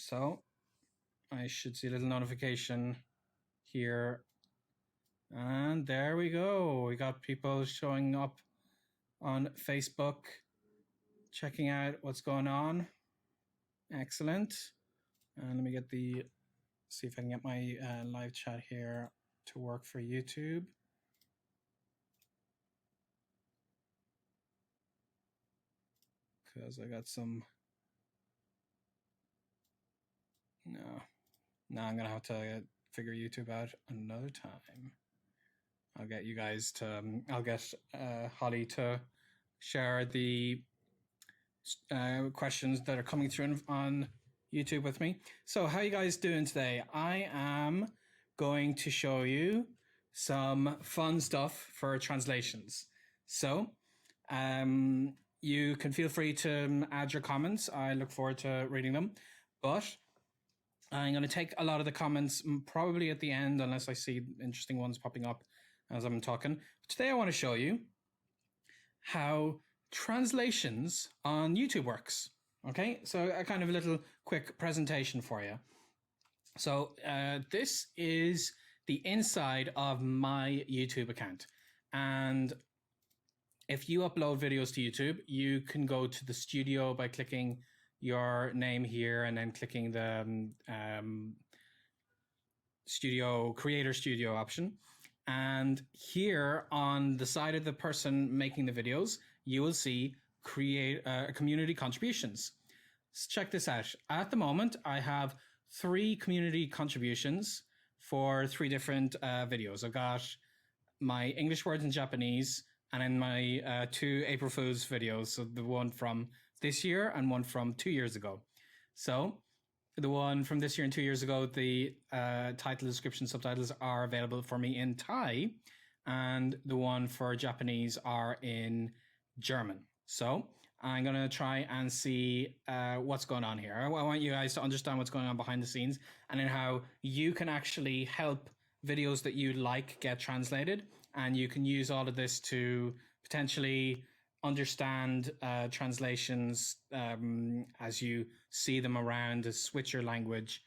So I should see a little notification here. And there we go. We got people showing up on Facebook, checking out what's going on. Excellent. And let me get see if I can get my live chat here to work for YouTube. Because I got some, no, I'm gonna have to figure YouTube out another time. I'll get you guys to, I'll get Holly to share the questions that are coming through on YouTube with me. So how you guys doing today? I am going to show you some fun stuff for translations. So you can feel free to add your comments. I look forward to reading them, but I'm going to take a lot of the comments probably at the end, unless I see interesting ones popping up as I'm talking. Today I want to show you how translations on YouTube works. Okay, so a kind of a little quick presentation for you. So this is the inside of my YouTube account. And if you upload videos to YouTube, you can go to the studio by clicking your name here and then clicking the creator studio option. And here on the side of the person making the videos, you will see community contributions. So check this out. At the moment, I have 3 community contributions for 3 different videos. I've got my English words in Japanese, and then my 2 April Fools videos. So the one from this year and one from 2 years ago. So the one from this year and 2 years ago, the title, description, subtitles are available for me in Thai, and the one for Japanese are in German. So I'm going to try and see what's going on here. I want you guys to understand what's going on behind the scenes, and then how you can actually help videos that you like get translated. And you can use all of this to potentially understand translations as you see them around, to switch your language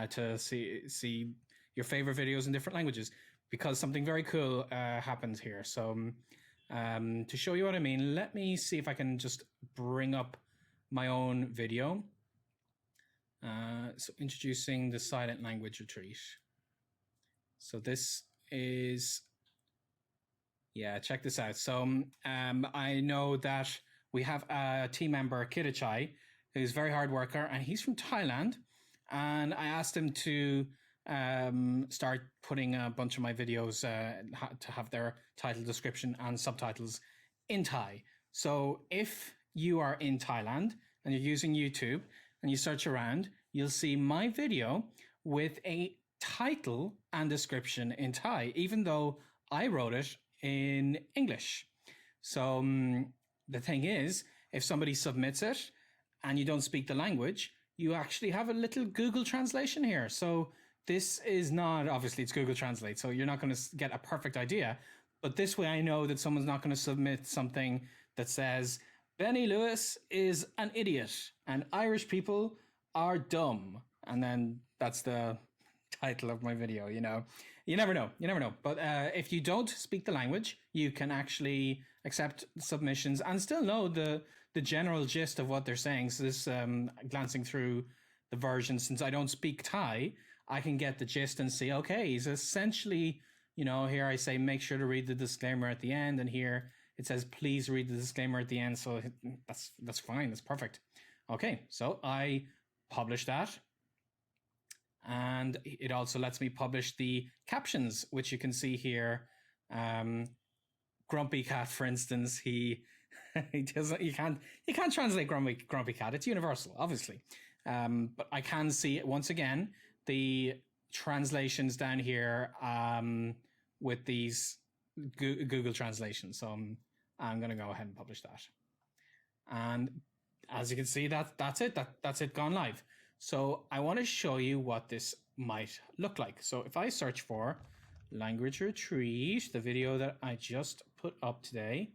to see your favorite videos in different languages, because something very cool happens here. So to show you what I mean, let me see if I can just bring up my own video. So introducing the silent language retreat. So this is, yeah, check this out. So I know that we have a team member, Kidachai, who's a very hard worker, and he's from Thailand. And I asked him to start putting a bunch of my videos to have their title, description, and subtitles in Thai. So if you are in Thailand and you're using YouTube and you search around, you'll see my video with a title and description in Thai, even though I wrote it in English. So the thing is, if somebody submits it and you don't speak the language, you actually have a little Google translation here. So this is not, obviously it's Google Translate, so you're not going to get a perfect idea. But this way I know that someone's not going to submit something that says, Benny Lewis is an idiot and Irish people are dumb. And then that's the title of my video, you know. You never know. But if you don't speak the language, you can actually accept submissions and still know the general gist of what they're saying. So this, glancing through the version, since I don't speak Thai, I can get the gist and see, okay, he's essentially, you know, here I say, make sure to read the disclaimer at the end. And here it says, please read the disclaimer at the end. So that's fine. That's perfect. Okay. So I publish that. And it also lets me publish the captions, which you can see here. Grumpy Cat, for instance, he doesn't. You can't translate Grumpy Cat. It's universal, obviously. But I can see once again the translations down here with these Google translations. So I'm going to go ahead and publish that. And as you can see, that's it. That's it gone live. So I want to show you what this might look like. So if I search for Language Retreat, the video that I just put up today,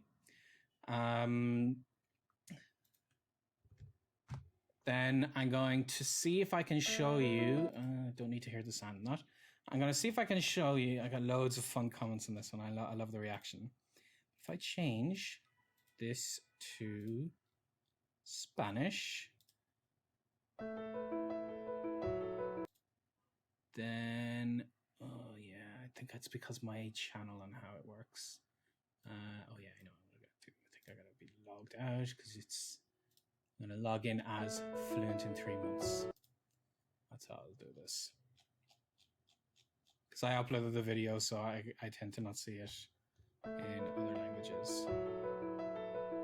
then I'm going to see if I can show you. Don't need to hear the sound, not. I'm going to see if I can show you. I got loads of fun comments on this one. I love the reaction. If I change this to Spanish, then, oh yeah, I think that's because my channel and how it works. Oh yeah, I know what I'm gonna do. I think I gotta be logged out because I'm gonna log in as Fluent in 3 months. That's how I'll do this. Because I uploaded the video, so I tend to not see it in other languages.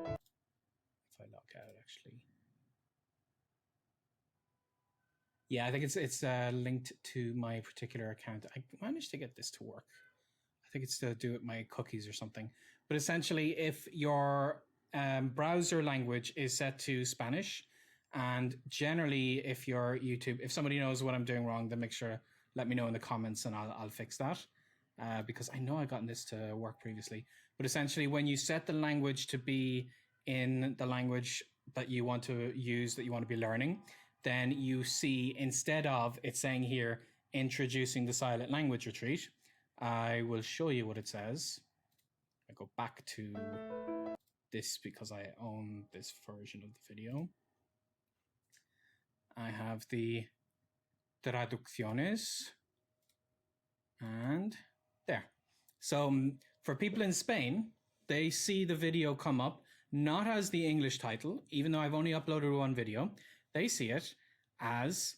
If I log out, actually. Yeah, I think it's linked to my particular account. I managed to get this to work. I think it's to do with my cookies or something. But essentially, if your browser language is set to Spanish, and generally, if your YouTube, if somebody knows what I'm doing wrong, then make sure let me know in the comments, and I'll fix that. Because I know I've gotten this to work previously. But essentially, when you set the language to be in the language that you want to use, that you want to be learning, then you see, instead of it saying here, introducing the silent language retreat, I will show you what it says. I go back to this because I own this version of the video. I have the traducciones, and there. So for people in Spain, they see the video come up not as the English title, even though I've only uploaded one video. They see it as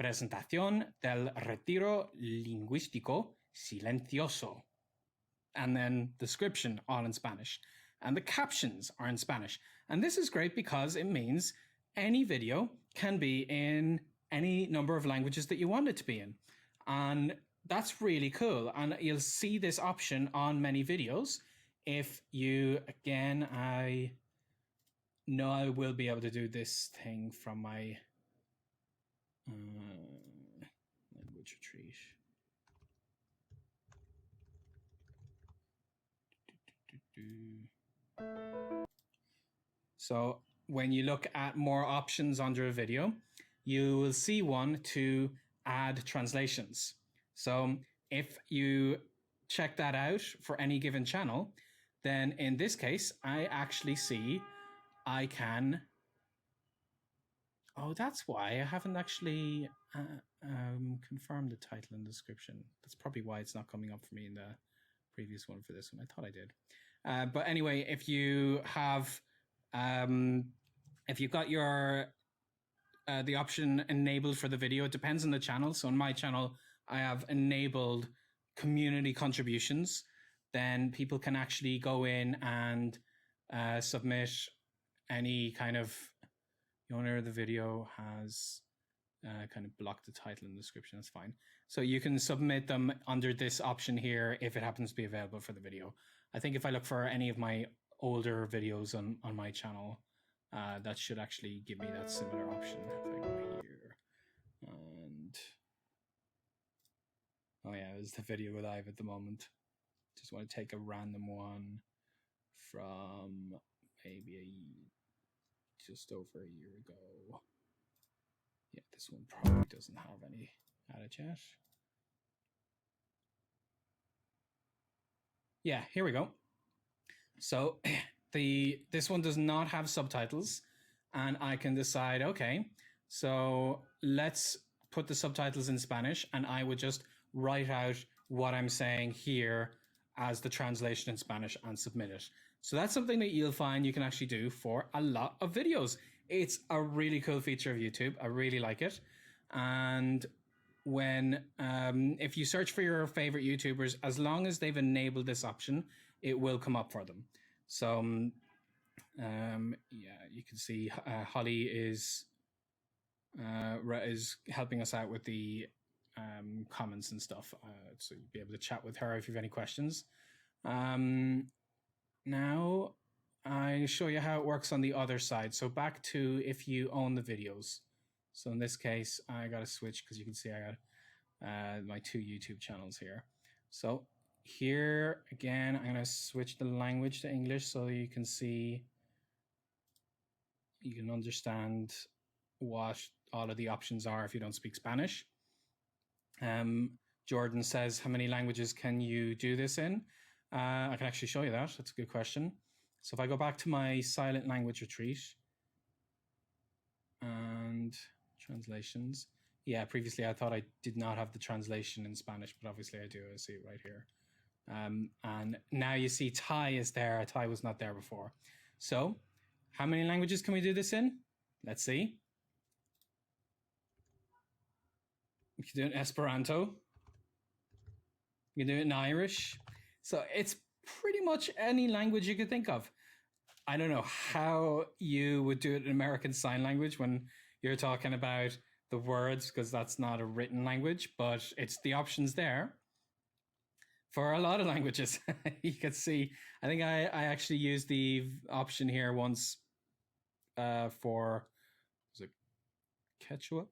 Presentación del Retiro Lingüístico Silencioso. And then description, all in Spanish. And the captions are in Spanish. And this is great because it means any video can be in any number of languages that you want it to be in. And that's really cool. And you'll see this option on many videos. If you, again, I know I will be able to do this thing from my language retreat. So when you look at more options under a video, you will see one to add translations. So if you check that out for any given channel, then in this case, I actually see I can. Oh, that's why I haven't actually confirmed the title and description. That's probably why it's not coming up for me in the previous one for this one. I thought I did. But anyway, if you have, if you've got your the option enabled for the video, it depends on the channel. So on my channel, I have enabled community contributions. Then people can actually go in and submit any kind of. The owner of the video has kind of blocked the title and description. That's fine. So you can submit them under this option here if it happens to be available for the video. I think if I look for any of my older videos on my channel, that should actually give me that similar option. If I go here and oh yeah, there's the video live at the moment. Just want to take a random one from maybe just over a year ago. Yeah, this one probably doesn't have any added yet. Yeah, here we go. So this one does not have subtitles, and I can decide, okay, so let's put the subtitles in Spanish, and I would just write out what I'm saying here as the translation in Spanish and submit it. So that's something that you'll find you can actually do for a lot of videos. It's a really cool feature of YouTube. I really like it. And when if you search for your favorite YouTubers, as long as they've enabled this option, it will come up for them. So yeah, you can see Holly is helping us out with the comments and stuff. So you'll be able to chat with her if you have any questions. Now I show you how it works on the other side. So back to if you own the videos. So in this case, I got to switch because you can see I got my two YouTube channels here. So here again, I'm going to switch the language to English so you can see, you can understand what all of the options are if you don't speak Spanish. Jordan says, how many languages can you do this in? I can actually show you that. That's a good question. So if I go back to my silent language retreat and translations. Yeah, previously I thought I did not have the translation in Spanish, but obviously I do. I see it right here. And now you see Thai is there. Thai was not there before. So how many languages can we do this in? Let's see. You can do it in Esperanto. You can do it in Irish. So it's pretty much any language you could think of. I don't know how you would do it in American Sign Language when you're talking about the words, because that's not a written language, but it's the options there for a lot of languages. You can see, I think I actually used the option here once for, was it Quechua?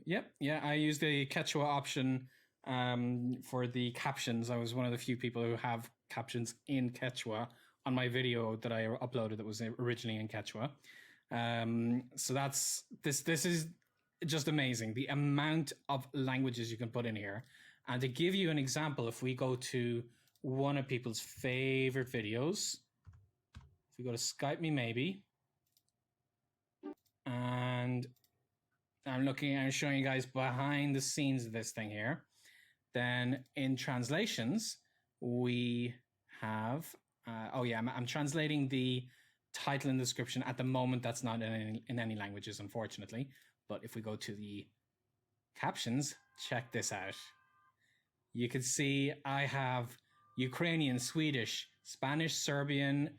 Yeah, I used the Quechua option for the captions. I was one of the few people who have captions in Quechua on my video that I uploaded that was originally in Quechua. So that's this is just amazing, the amount of languages you can put in here. And to give you an example, if we go to one of people's favorite videos, if we go to Skype Me Maybe, and I'm showing you guys behind the scenes of this thing here, then in translations we have I'm translating the title and description at the moment. That's not in any languages, unfortunately. But if we go to the captions, check this out. You can see I have Ukrainian, Swedish, Spanish, Serbian,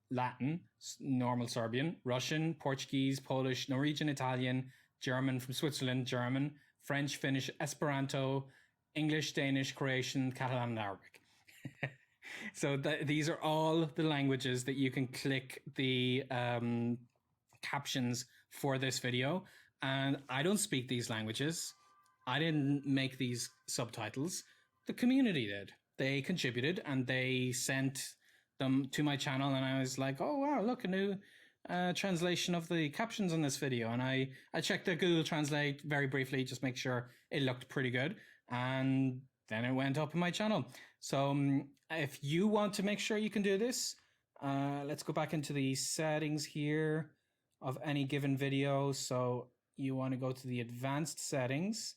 Latin, normal Serbian, Russian, Portuguese, Polish, Norwegian, Italian, German from Switzerland, German, French, Finnish, Esperanto, English, Danish, Croatian, Catalan, and Arabic. So these are all the languages that you can click the captions for this video. And I don't speak these languages. I didn't make these subtitles. The community did. They contributed and they sent them to my channel. And I was like, oh, wow, look, a new translation of the captions on this video. And I checked the Google Translate very briefly, just make sure it looked pretty good. And then it went up on my channel. So if you want to make sure you can do this, let's go back into the settings here of any given video. So you want to go to the advanced settings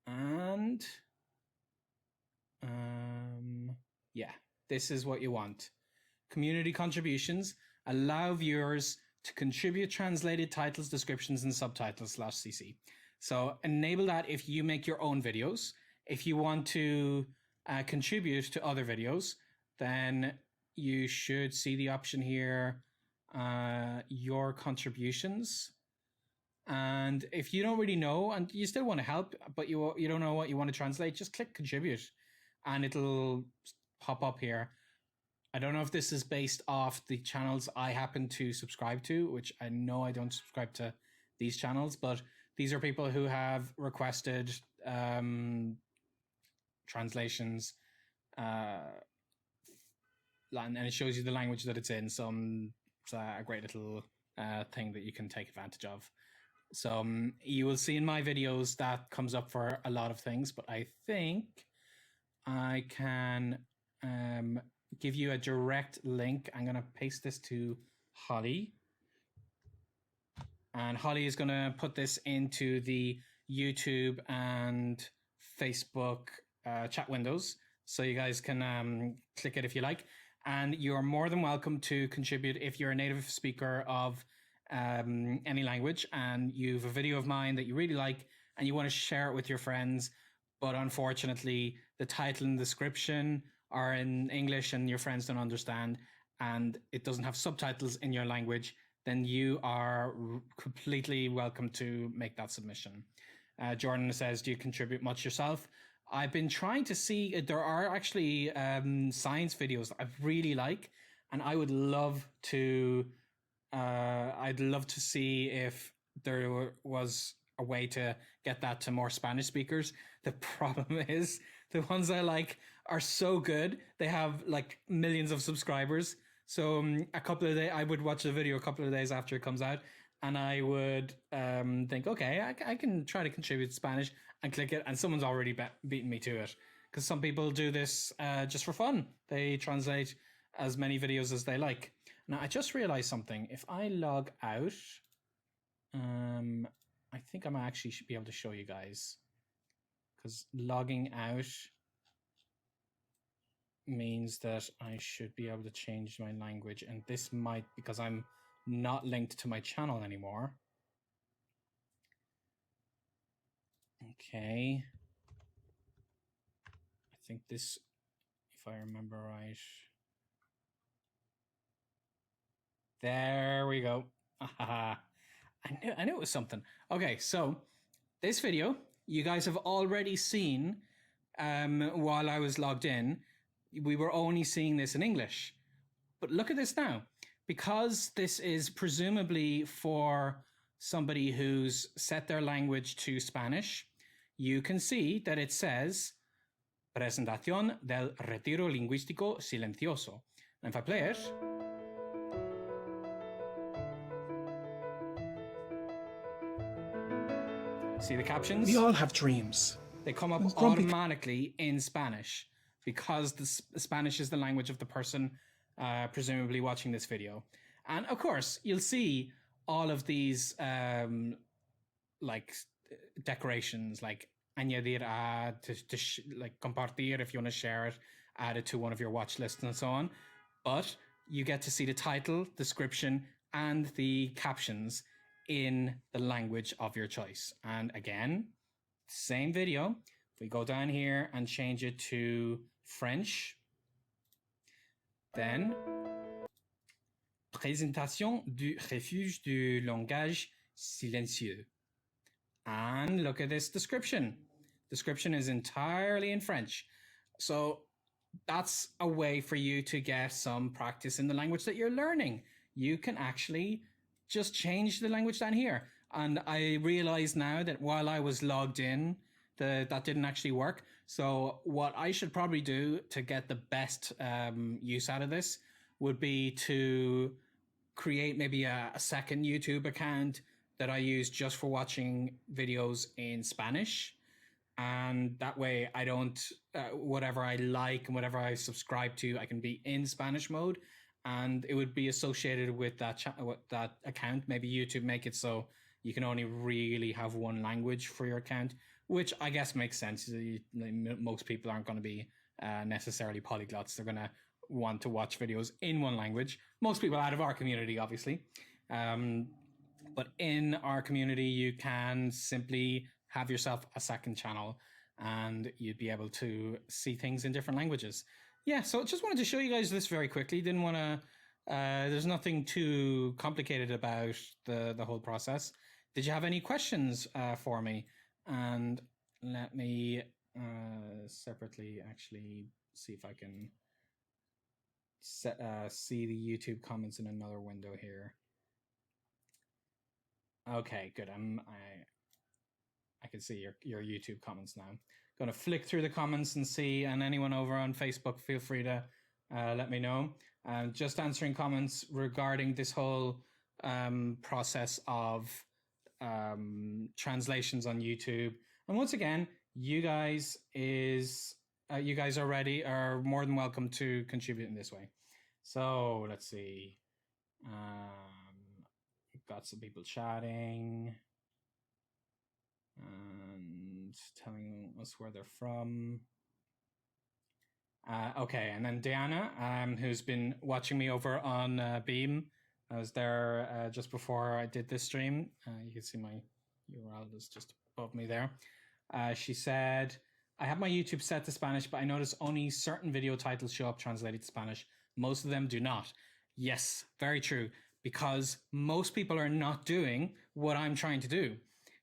and yeah, this is what you want. Community contributions, allow viewers to contribute translated titles, descriptions, and subtitles /cc. So enable that if you make your own videos. If you want to contribute to other videos, then you should see the option here, your contributions. And if you don't really know and you still want to help, but you don't know what you want to translate, just click contribute and it'll pop up here. I don't know if this is based off the channels I happen to subscribe to, which I know I don't subscribe to these channels, but these are people who have requested translations, and it shows you the language that it's in. It's a great little thing that you can take advantage of. So you will see in my videos that comes up for a lot of things, but I think I can give you a direct link. I'm going to paste this to Holly. And Holly is going to put this into the YouTube and Facebook chat windows. So you guys can click it if you like. And you're more than welcome to contribute if you're a native speaker of any language and you have a video of mine that you really like and you want to share it with your friends. But unfortunately, the title and description are in English and your friends don't understand and it doesn't have subtitles in your language, then you are completely welcome to make that submission. Jordan says, do you contribute much yourself? I've been trying to see, there are actually science videos that I really like, and I would love to, I'd love to see if there was a way to get that to more Spanish speakers. The problem is the ones I like are so good. They have like millions of subscribers. So a couple of days, I would watch the video a couple of days after it comes out and I would think, okay, I can try to contribute to Spanish, and click it, and someone's already beaten me to it. Because some people do this just for fun. They translate as many videos as they like. Now, I just realized something. If I log out, I think I might actually should be able to show you guys. Because logging out means that I should be able to change my language. And this might, because I'm not linked to my channel anymore. Okay. I think this, if I remember right. There we go. I knew it was something. Okay, so this video, you guys have already seen while I was logged in. We were only seeing this in English. But look at this now. Because this is presumably for somebody who's set their language to Spanish, you can see that it says Presentación del Retiro Lingüístico Silencioso. And if I play it, see the captions? We all have dreams. They come up automatically in Spanish because the Spanish is the language of the person presumably watching this video. And of course, you'll see all of these like decorations, like añadir a, like compartir if you want to share it, add it to one of your watch lists and so on. But you get to see the title, description, and the captions in the language of your choice. And again, same video. If we go down here and change it to French, then Présentation du refuge du langage silencieux. And look at this description. Description is entirely in French. So that's a way for you to get some practice in the language that you're learning. You can actually just change the language down here. And I realize now that while I was logged in, that didn't actually work. So what I should probably do to get the best use out of this would be to create maybe a second YouTube account that I use just for watching videos in Spanish. And that way I don't, whatever I like and whatever I subscribe to, I can be in Spanish mode. And it would be associated with that account. Maybe YouTube make it so you can only really have one language for your account, which I guess makes sense. Most people aren't going to be necessarily polyglots. They're going to want to watch videos in one language. Most people out of our community, obviously. But in our community, you can simply have yourself a second channel and you'd be able to see things in different languages. Yeah, so just wanted to show you guys this very quickly. Didn't want to, there's nothing too complicated about the whole process. Did you have any questions for me? And let me separately actually see if I can see the YouTube comments in another window here. Okay, good. I can see your YouTube comments now. Going to flick through the comments and see, and anyone over on Facebook, feel free to let me know. Just answering comments regarding this whole process of translations on YouTube. And once again, you guys are more than welcome to contribute in this way. So let's see. Got some people chatting and telling us where they're from. Okay, and then Diana, who's been watching me over on Beam. I was there just before I did this stream. You can see my URL is just above me there. She said, I have my YouTube set to Spanish, but I notice only certain video titles show up translated to Spanish. Most of them do not. Yes, very true. Because most people are not doing what I'm trying to do.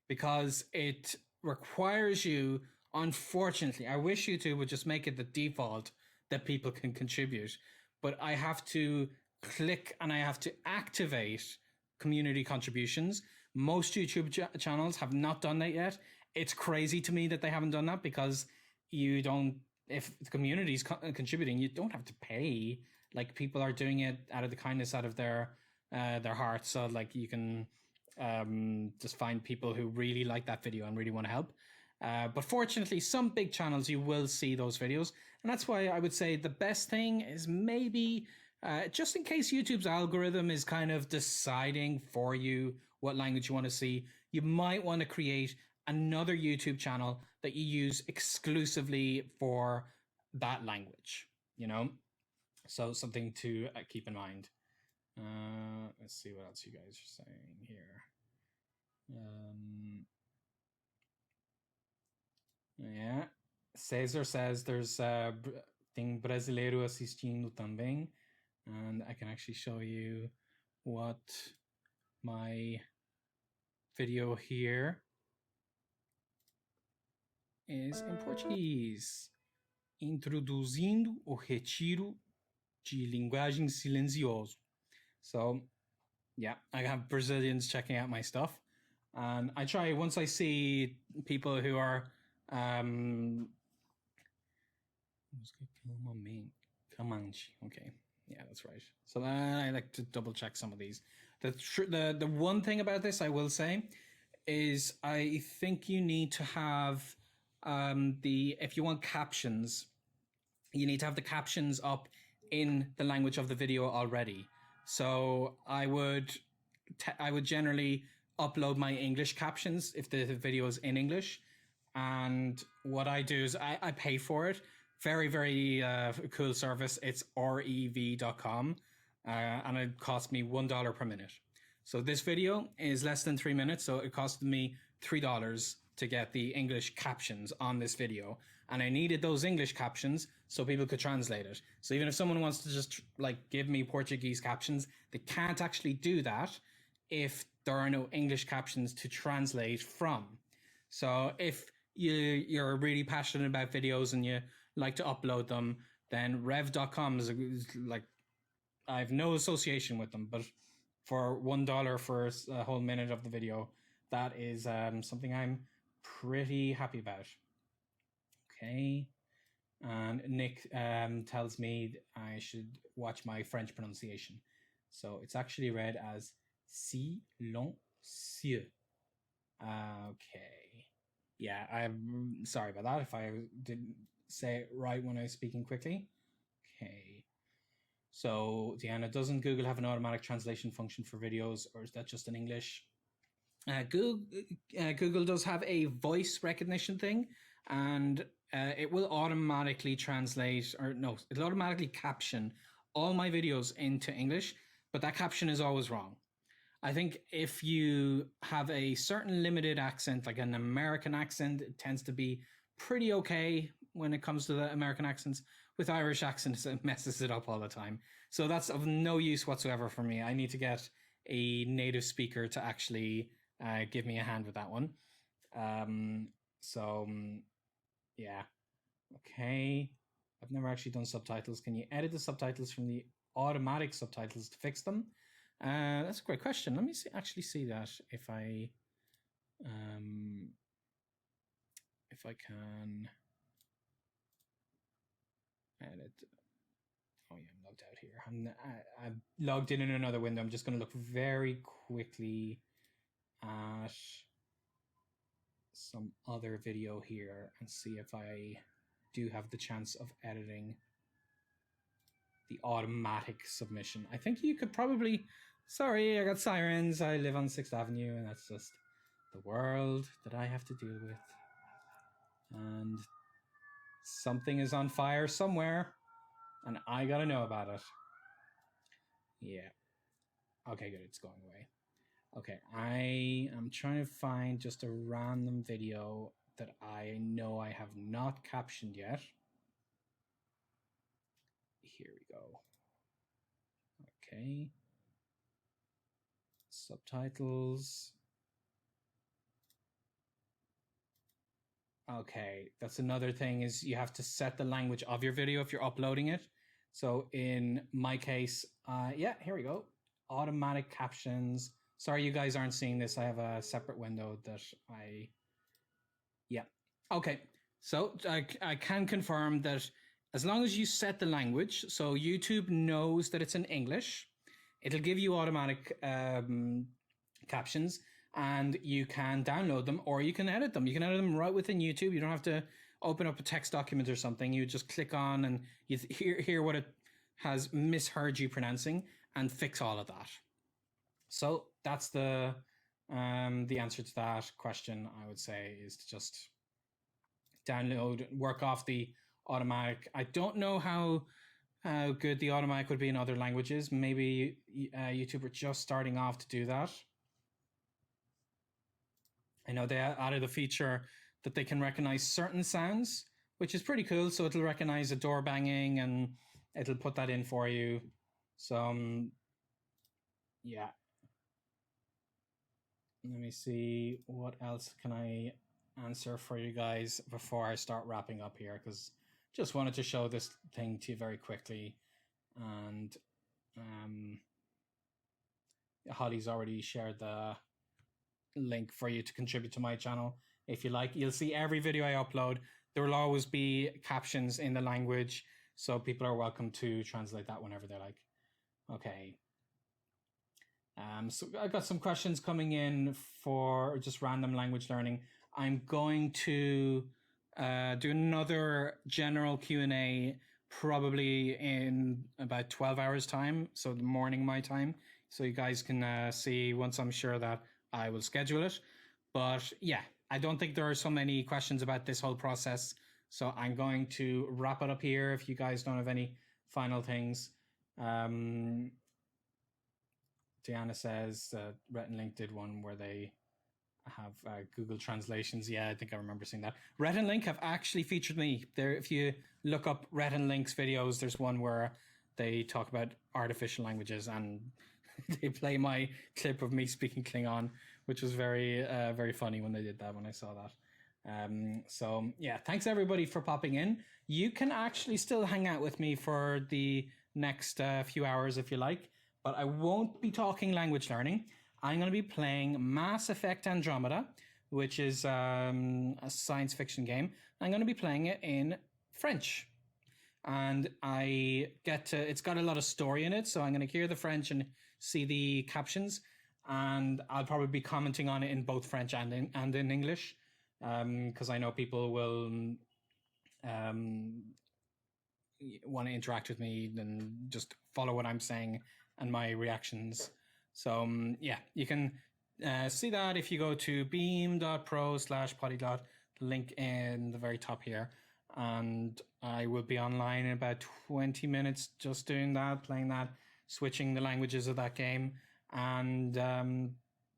Because it requires you, unfortunately, I wish YouTube would just make it the default that people can contribute. But I have to click and I have to activate community contributions. Most YouTube channels have not done that yet. It's crazy to me that they haven't done that because you don't, if the community is contributing, you don't have to pay. Like people are doing it out of the kindness out of their heart. So like you can just find people who really like that video and really want to help. But fortunately, some big channels, you will see those videos. And that's why I would say the best thing is maybe, just in case YouTube's algorithm is kind of deciding for you what language you want to see, you might want to create another YouTube channel that you use exclusively for that language, you know? So something to keep in mind. Let's see what else you guys are saying here. Yeah, Cesar says there's thing brasileiro assistindo também, and I can actually show you what my video here is in Portuguese. Introduzindo o retiro de linguagem silencioso. So, yeah, I have Brazilians checking out my stuff. And I try, once I see people who are okay, yeah, that's right. So then I like to double check some of these. The one thing about this I will say is I think you need to have if you want captions, you need to have the captions up in the language of the video already. So I would generally upload my English captions if the video is in English. And what I do is I pay for it. Very, very cool service. It's rev.com and it cost me $1 per minute. So this video is less than 3 minutes. So it costed me $3 to get the English captions on this video. And I needed those English captions so people could translate it. So even if someone wants to just like give me Portuguese captions, they can't actually do that if there are no English captions to translate from. So if you're really passionate about videos and you like to upload them, then rev.com is like, I have no association with them, but for $1 for a whole minute of the video, that is something I'm pretty happy about. Okay. And Nick tells me I should watch my French pronunciation. So it's actually read as silencieux. Okay. Yeah, I'm sorry about that if I didn't say it right when I was speaking quickly. Okay. So, Deanna, doesn't Google have an automatic translation function for videos, or is that just in English? Google does have a voice recognition thing, and it will automatically translate, or no, it'll automatically caption all my videos into English, but that caption is always wrong. I think if you have a certain limited accent, like an American accent, it tends to be pretty okay when it comes to the American accents. With Irish accents, it messes it up all the time. So that's of no use whatsoever for me. I need to get a native speaker to actually give me a hand with that one. Yeah. Okay. I've never actually done subtitles. Can you edit the subtitles from the automatic subtitles to fix them? That's a great question. Let me actually see that if I can edit. Oh yeah, I'm logged out here. I've logged in another window. I'm just going to look very quickly at some other video here and see if I do have the chance of editing the automatic submission. I think you could probably, sorry, I got sirens. I live on 6th Avenue and that's just the world that I have to deal with. And something is on fire somewhere and I gotta know about it. Yeah. Okay, good. It's going away. Okay, I am trying to find just a random video that I know I have not captioned yet. Here we go. Okay. Subtitles. Okay, that's another thing is you have to set the language of your video if you're uploading it. So in my case, yeah, here we go. Automatic captions. Sorry, you guys aren't seeing this. I have a separate window that yeah. Okay, so I can confirm that as long as you set the language, so YouTube knows that it's in English, it'll give you automatic captions, and you can download them or you can edit them. You can edit them right within YouTube. You don't have to open up a text document or something. You just click on and you hear what it has misheard you pronouncing and fix all of that. So that's the answer to that question, I would say, is to just download, work off the automatic. I don't know how good the automatic would be in other languages. Maybe YouTube are just starting off to do that. I know they added a feature that they can recognize certain sounds, which is pretty cool. So it'll recognize a door banging and it'll put that in for you. So yeah. Let me see, what else can I answer for you guys before I start wrapping up here, because just wanted to show this thing to you very quickly. And Holly's already shared the link for you to contribute to my channel if you like. You'll see every video I upload, there will always be captions in the language, so people are welcome to translate that whenever they like. Okay. So I got some questions coming in for just random language learning. I'm going to do another general Q&A probably in about 12 hours time, so the morning my time, so you guys can see once I'm sure that I will schedule it. But yeah, I don't think there are so many questions about this whole process, so I'm going to wrap it up here if you guys don't have any final things. Diana says Rhett and Link did one where they have Google translations. Yeah, I think I remember seeing that. Rhett and Link have actually featured me there. If you look up Rhett and Link's videos, there's one where they talk about artificial languages and they play my clip of me speaking Klingon, which was very, very funny when they did that, when I saw that. So yeah, thanks everybody for popping in. You can actually still hang out with me for the next few hours if you like, but I won't be talking language learning. I'm going to be playing Mass Effect Andromeda, which is a science fiction game. I'm going to be playing it in French. And it's got a lot of story in it, so I'm going to hear the French and see the captions. And I'll probably be commenting on it in both French and in English, because I know people will want to interact with me and just follow what I'm saying and my reactions. So yeah, you can see that if you go to beam.pro/polyglot, link in the very top here. And I will be online in about 20 minutes just doing that, playing that, switching the languages of that game. And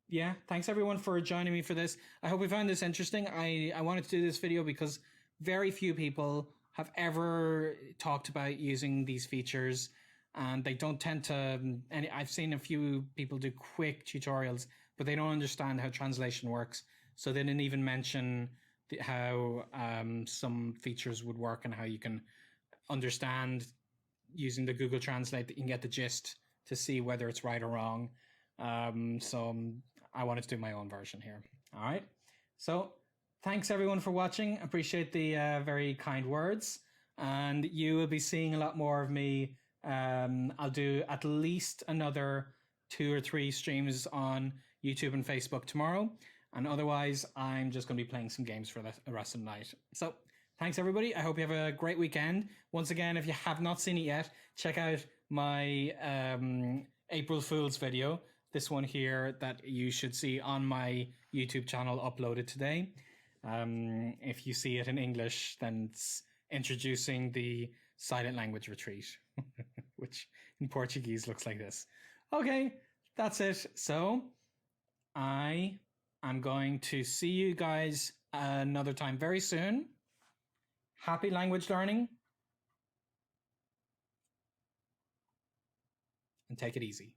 yeah, thanks everyone for joining me for this. I hope you found this interesting. I wanted to do this video because very few people have ever talked about using these features, and they don't tend to, and I've seen a few people do quick tutorials, but they don't understand how translation works. So they didn't even mention how some features would work and how you can understand using the Google Translate that you can get the gist to see whether it's right or wrong. So I wanted to do my own version here. All right. So thanks everyone for watching. Appreciate the very kind words, and you will be seeing a lot more of me. I'll do at least another 2 or 3 streams on YouTube and Facebook tomorrow. And otherwise, I'm just going to be playing some games for the rest of the night. So thanks, everybody. I hope you have a great weekend. Once again, if you have not seen it yet, check out my April Fool's video. This one here that you should see on my YouTube channel uploaded today. If you see it in English, then it's introducing the silent language retreat, which in Portuguese looks like this. Okay, that's it. So I'm going to see you guys another time very soon. Happy language learning. And take it easy.